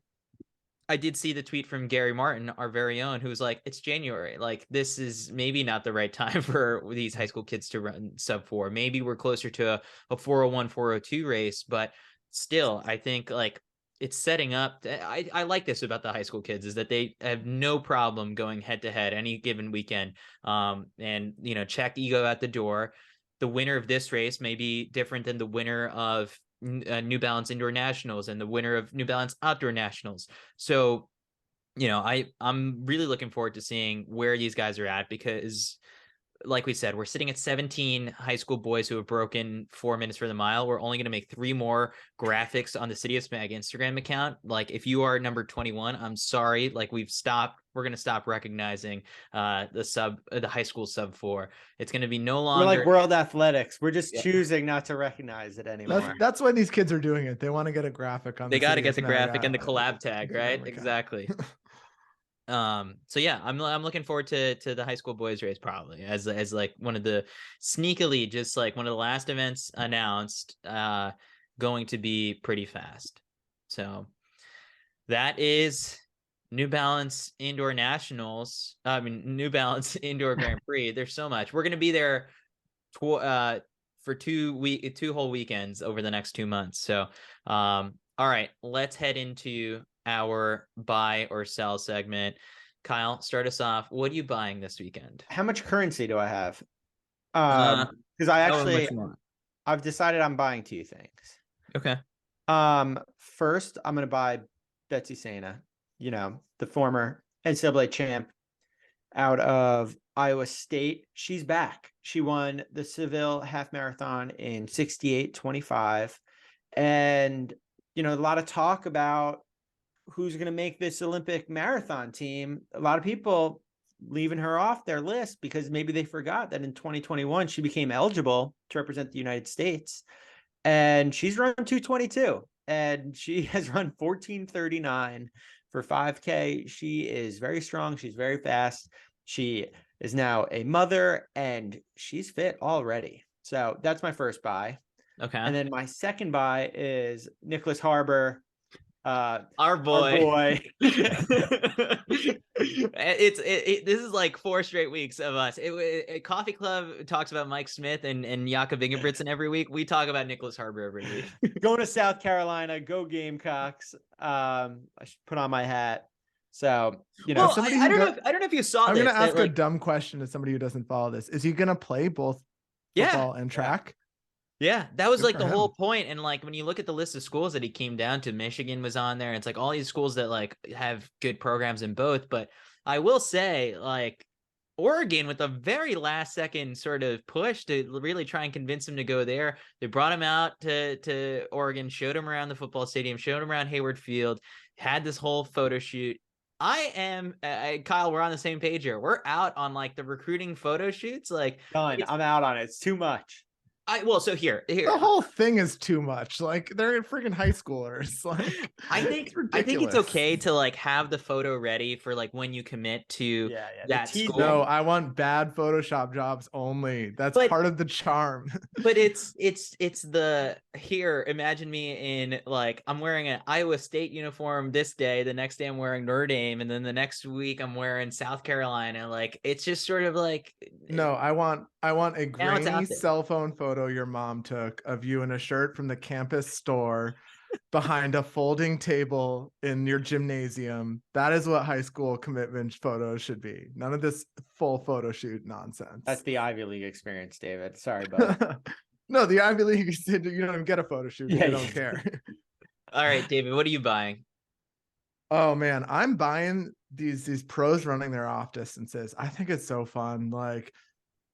I did see the tweet from Gary Martin, our very own, who's like, it's January. Like, this is maybe not the right time for these high school kids to run sub 4. Maybe we're closer to a 401, 402 race, but still, I think like it's setting up. I like this about the high school kids, is that they have no problem going head to head any given weekend. And, you know, check ego at the door. The winner of this race may be different than the winner of New Balance Indoor Nationals and the winner of New Balance Outdoor Nationals. So, you know, I'm really looking forward to seeing where these guys are at, because like we said, we're sitting at 17 high school boys who have broken 4 minutes for the mile. We're only going to make 3 more graphics on the CITIUS Mag Instagram account. Like, if you are number 21, I'm sorry. Like, we're going to stop recognizing the high school sub 4. It's going to be no longer. We're like World Athletics. We're just choosing not to recognize it anymore. That's why these kids are doing it. They want to get a graphic on. They got to get the graphic and the collab collab tag, right? Exactly. So yeah, I'm looking forward to the high school boys race, probably as like one of the sneakily, just like one of the last events announced, going to be pretty fast. So that is New Balance Indoor Nationals. I mean, New Balance Indoor Grand Prix. There's so much. We're going to be there for 2 whole weekends over the next 2 months. So, all right, let's head into our buy or sell segment. Kyle, start us off. What are you buying this weekend? How much currency do I have? Because I've decided I'm buying 2 things. Okay. First, I'm going to buy Betsy Sena, you know, the former NCAA champ out of Iowa State. She's back. She won the Seville half marathon in 68:25. And, you know, a lot of talk about who's going to make this Olympic marathon team. A lot of people leaving her off their list because maybe they forgot that in 2021, she became eligible to represent the United States. And she's run 2:22, and she has run 14:39 for 5K. She is very strong. She's very fast. She is now a mother, and she's fit already. So that's my first buy. Okay. And then my second buy is Nicholas Harbor. Our boy. This is like 4 straight weeks of us. Coffee Club talks about Mike Smith and Jakob Ingebrigtsen every week. We talk about Nicholas Harbor every week. Going to South Carolina, go Gamecocks. I should put on my hat. So, you know, well, I don't know if you saw I'm this. I'm going to ask a dumb question to somebody who doesn't follow this. Is he going to play both football and track? Yeah, that was like the whole point. And like, when you look at the list of schools that he came down to, Michigan was on there. It's like all these schools that like have good programs in both. But I will say, like, Oregon, with a very last second sort of push to really try and convince him to go there. They brought him out to Oregon, showed him around the football stadium, showed him around Hayward Field, had this whole photo shoot. I am, Kyle, we're on the same page here. We're out on like the recruiting photo shoots. Like, done. I'm out on it. It's too much. So here. The whole thing is too much. Like, they're freaking high schoolers. Like, I think it's okay to like have the photo ready for like when you commit to that school. No, I want bad Photoshop jobs only. That's part of the charm. But it's the here. Imagine me in like I'm wearing an Iowa State uniform this day. The next day I'm wearing Notre Dame, and then the next week I'm wearing South Carolina. Like it's just sort of like. No, I want a grainy cell phone photo your mom took of you in a shirt from the campus store behind a folding table in your gymnasium. That is what high school commitment photos should be. None of this full photo shoot nonsense. That's the Ivy League experience, David. Sorry, bud. No, the Ivy League, you don't even get a photo shoot. Yeah, you don't care. All right, David, what are you buying? Oh man, I'm buying these pros running their off distances. I think it's so fun. Like,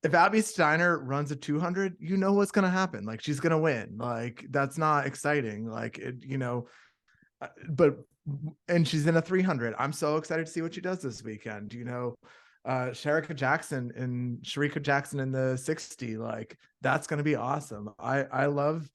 if Abby Steiner runs a 200, you know what's going to happen. Like, she's going to win. Like, that's not exciting. Like, and she's in a 300. I'm so excited to see what she does this weekend. Sharika Jackson and Sharika Jackson in the 60. Like, that's going to be awesome. I love,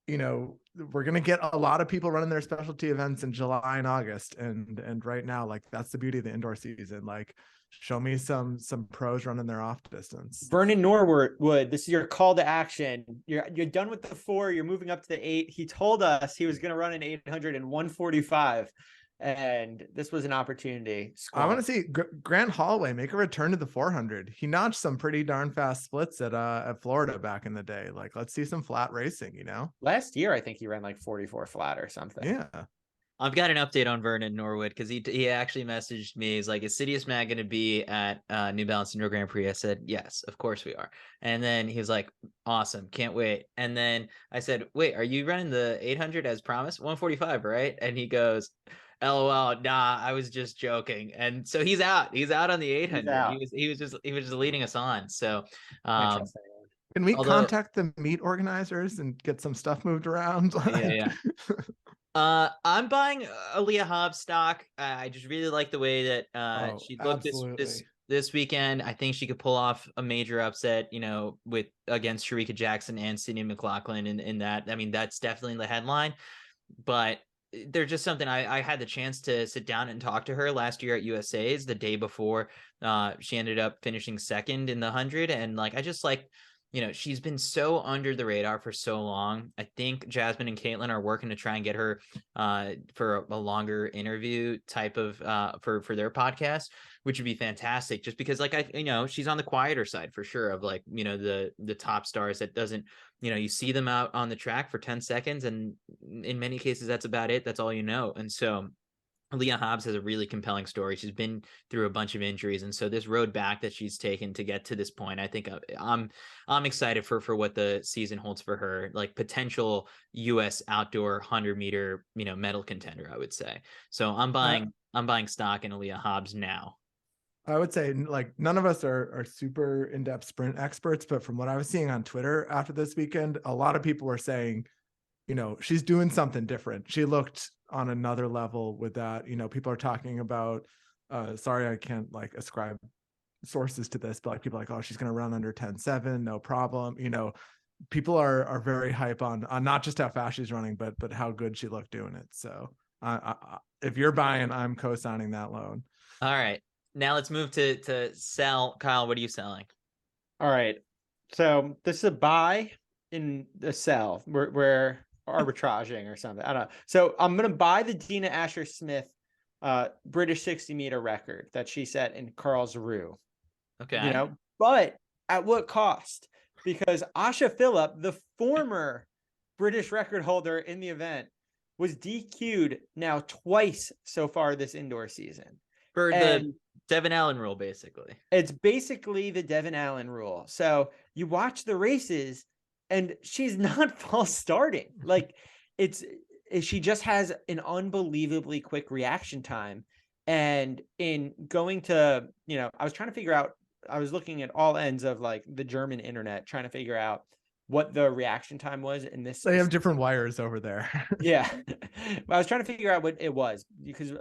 we're going to get a lot of people running their specialty events in July and August. And right now, like, that's the beauty of the indoor season. Like, show me some pros running their off distance. Vernon Norwood, this is your call to action. You're done with the 4. You're moving up to the 8. He told us he was going to run an 800 in 1:45, and this was an opportunity. I want to see Grant Holloway make a return to the 400. He notched some pretty darn fast splits at Florida back in the day. Like, let's see some flat racing. Last year I think he ran like 44 flat or something. Yeah. I've got an update on Vernon Norwood because he actually messaged me. He's like, "Is CITIUS Mag going to be at New Balance Indoor Grand Prix?" I said, "Yes, of course we are." And then he was like, "Awesome, can't wait." And then I said, "Wait, are you running the 800 as promised? 1:45, right?" And he goes, "LOL, nah, I was just joking." And so he's out. He's out on the 800. He was just leading us on. So, can we contact the meet organizers and get some stuff moved around? Yeah. I'm buying Aaliyah Hobbs stock. I just really like the way that she looked this weekend. I think she could pull off a major upset, with against Sharika Jackson and Sydney McLaughlin in that. I mean, that's definitely the headline. But there's just something I had the chance to sit down and talk to her last year at USA's the day before she ended up finishing second in the 100. And like, I just like, she's been so under the radar for so long. I think Jasmine and Katelyn are working to try and get her for a longer interview type of for their podcast, which would be fantastic. Just because, like, she's on the quieter side for sure of like, the top stars that doesn't, you see them out on the track for 10 seconds, and in many cases that's about it. That's all you know. And so Leah Hobbs has a really compelling story. She's been through a bunch of injuries, and so this road back that she's taken to get to this point, I think I'm excited for what the season holds for her. Like, potential U.S. outdoor 100-meter medal contender, I would say. So I'm buying stock in Leah Hobbs now. I would say, like, none of us are super in-depth sprint experts, but from what I was seeing on Twitter after this weekend, a lot of people were saying, she's doing something different. She looked on another level with that. People are talking about, sorry, I can't like ascribe sources to this, but like people are like, oh, she's going to run under 10.7, no problem. People are very hype on not just how fast she's running, but how good she looked doing it. So if you're buying, I'm co-signing that loan. All right, now let's move to sell. Kyle, what are you selling? All right, so this is a buy in the sell. We're arbitraging or something. I don't know. So I'm going to buy the Dina Asher-Smith British 60-meter record that she set in Karlsruhe. Okay. But at what cost? Because Asha Phillip, the former British record holder in the event, was DQ'd now twice so far this indoor season. For the Devin Allen rule, basically. It's basically the Devin Allen rule. So you watch the races, and she's not false starting. Like, she just has an unbelievably quick reaction time. And in going to, I was trying to figure out, I was looking at all ends of like the German internet, trying to figure out what the reaction time was in this. They have different wires over there. Yeah. I was trying to figure out what it was because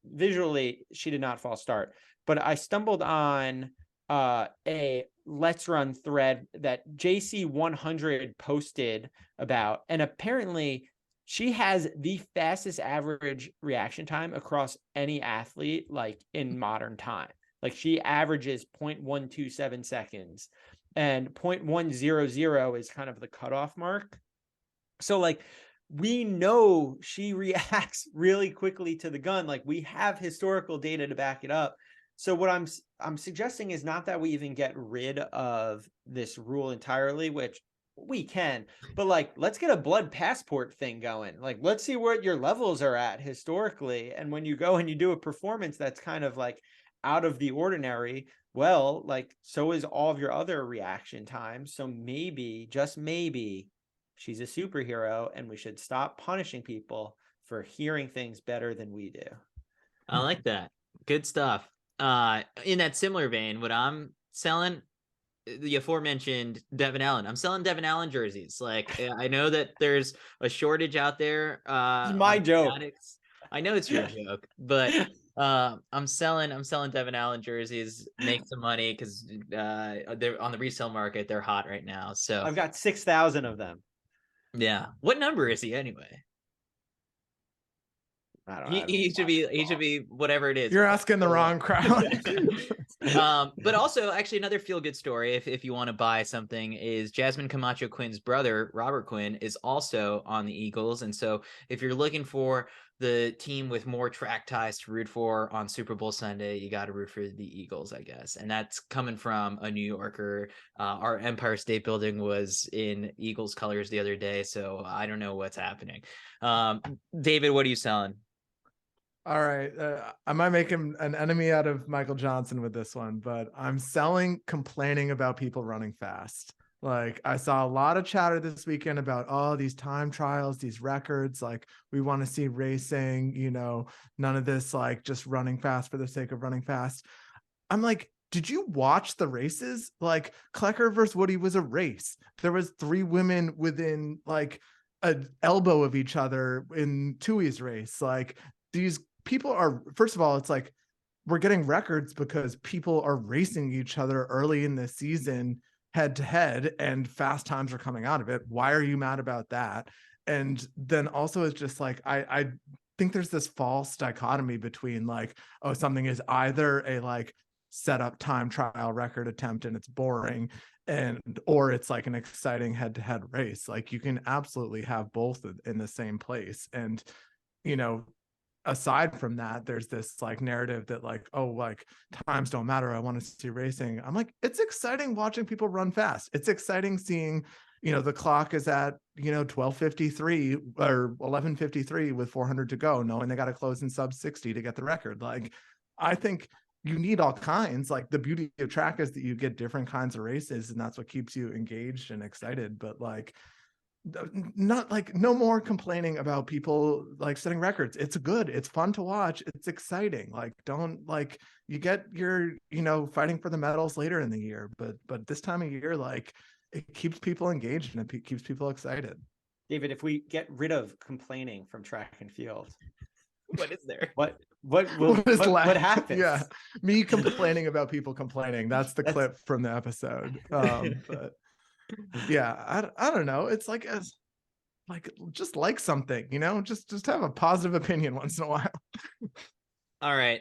visually she did not false start, but I stumbled on a Let's Run thread that JC100 posted about, and apparently she has the fastest average reaction time across any athlete, like in modern time. Like she averages 0.127 seconds, and 0.100 is kind of the cutoff mark. So like, we know she reacts really quickly to the gun. Like we have historical data to back it up. So what I'm suggesting is not that we even get rid of this rule entirely, which we can, but like, let's get a blood passport thing going. Like, let's see what your levels are at historically. And when you go and you do a performance that's kind of like out of the ordinary, well, like, so is all of your other reaction times. So maybe, just maybe, she's a superhero and we should stop punishing people for hearing things better than we do. I like that. Good stuff. In that similar vein, what I'm selling, the aforementioned Devin Allen. I'm selling Devin Allen jerseys. Like, I know that there's a shortage out there. It's my joke. Fanatics. I know it's your joke, but I'm selling Devin Allen jerseys, make some money because they're on the resale market. They're hot right now. So I've got 6,000 of them. Yeah. What number is he anyway? I don't know. He should be whatever it is. You're asking the wrong crowd. But also, actually, another feel-good story, if you want to buy something, is Jasmine Camacho Quinn's brother, Robert Quinn, is also on the Eagles. And so if you're looking for the team with more track ties to root for on Super Bowl Sunday, you got to root for the Eagles, I guess. And that's coming from a New Yorker. Our Empire State Building was in Eagles colors the other day, so I don't know what's happening. David, what are you selling? All right. I might make him an enemy out of Michael Johnson with this one, but I'm selling complaining about people running fast. Like, I saw a lot of chatter this weekend about, oh, these time trials, these records, like we want to see racing, you know, none of this, like just running fast for the sake of running fast. I'm like, did you watch the races? Like, Klecker versus Woody was a race. There was 3 women within like an elbow of each other in Tuohy's race. Like, these people are, first of all, it's like we're getting records because people are racing each other early in the season head to head, and fast times are coming out of it. Why are you mad about that? And then also it's just like, I think there's this false dichotomy between like, oh, something is either a like set up time trial record attempt and it's boring, or it's like an exciting head-to-head race. Like, you can absolutely have both in the same place. And, you know, aside from that, there's this like narrative that like, oh, like times don't matter, I want to see racing. I'm like, it's exciting watching people run fast. It's exciting seeing, you know, the clock is at, you know, 12:53 or 11:53 with 400 to go, knowing they got to close in sub 60 to get the record. Like, I think you need all kinds. Like, the beauty of track is that you get different kinds of races, and that's what keeps you engaged and excited. But like, not like, no more complaining about people like setting records. It's good, it's fun to watch, it's exciting. Like, don't, like, you get your, you know, fighting for the medals later in the year, but this time of year, like, it keeps people engaged and it keeps people excited. David, if we get rid of complaining from track and field, what is there? What happens? Yeah, me complaining about people complaining. That's the clip from the episode. But yeah, I don't know. It's like, as like, just like something, you know, just have a positive opinion once in a while. All right.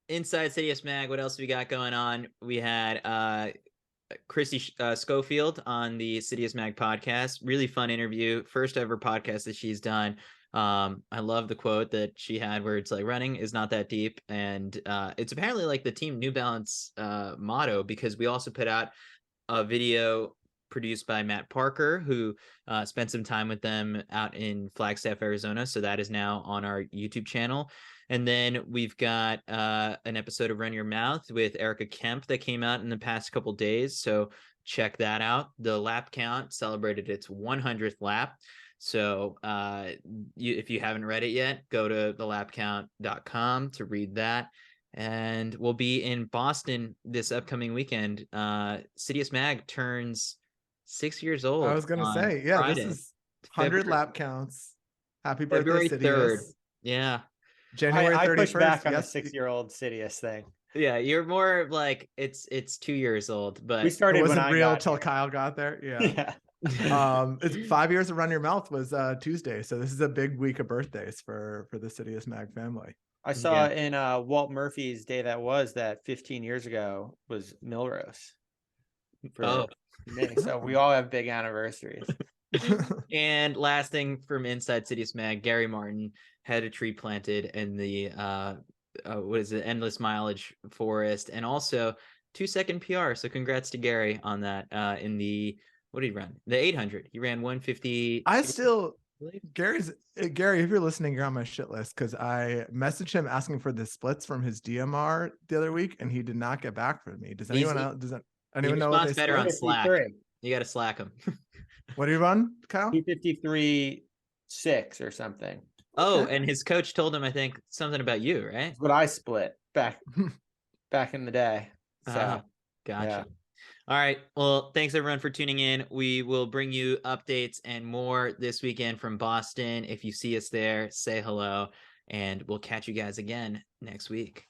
Inside CITIUS Mag, what else we got going on? We had Christy Schofield on the CITIUS Mag podcast. Really fun interview. First ever podcast that she's done. I love the quote that she had where it's like, running is not that deep. And it's apparently like the Team New Balance motto, because we also put out a video produced by Matt Parker, who spent some time with them out in Flagstaff, Arizona. So that is now on our YouTube channel. And then we've got an episode of Run Your Mouth with Erica Kemp that came out in the past couple days. So check that out. The lap count celebrated its 100th lap. So if you haven't read it yet, go to thelapcount.com to read that. And we'll be in Boston this upcoming weekend. CITIUS Mag turns 6 years old. I was gonna say, yeah, Friday, this is 100 February, lap counts. Happy birthday, February 3rd. CITIUS. Yeah. January I 31st. push back on the Yes. 6-year-old CITIUS thing. Yeah, you're more of like it's 2 years old, but We It started when wasn't I real got till here. Kyle got there. Yeah. Yeah. It's 5 years of Run Your Mouth was Tuesday. So this is a big week of birthdays for the CITIUS Mag family. I saw in Walt Murphy's day that 15 years ago was Milrose. So we all have big anniversaries. And last thing from Inside CITIUS Mag, Gary Martin had a tree planted in the what is it, Endless Mileage Forest, and also 2-second PR. So congrats to Gary on that. In the, what did he run? The 800. He ran 150. Gary, if you're listening, you're on my shit list because I messaged him asking for the splits from his DMR the other week, and he did not get back from me. Does anyone else? Does anyone know what they better on split? Slack? You got to Slack him. What do you run, Kyle? 253.6 or something. Oh, and his coach told him, I think, something about you, right? That's what I split back in the day. So gotcha. Yeah. All right. Well, thanks everyone for tuning in. We will bring you updates and more this weekend from Boston. If you see us there, say hello, and we'll catch you guys again next week.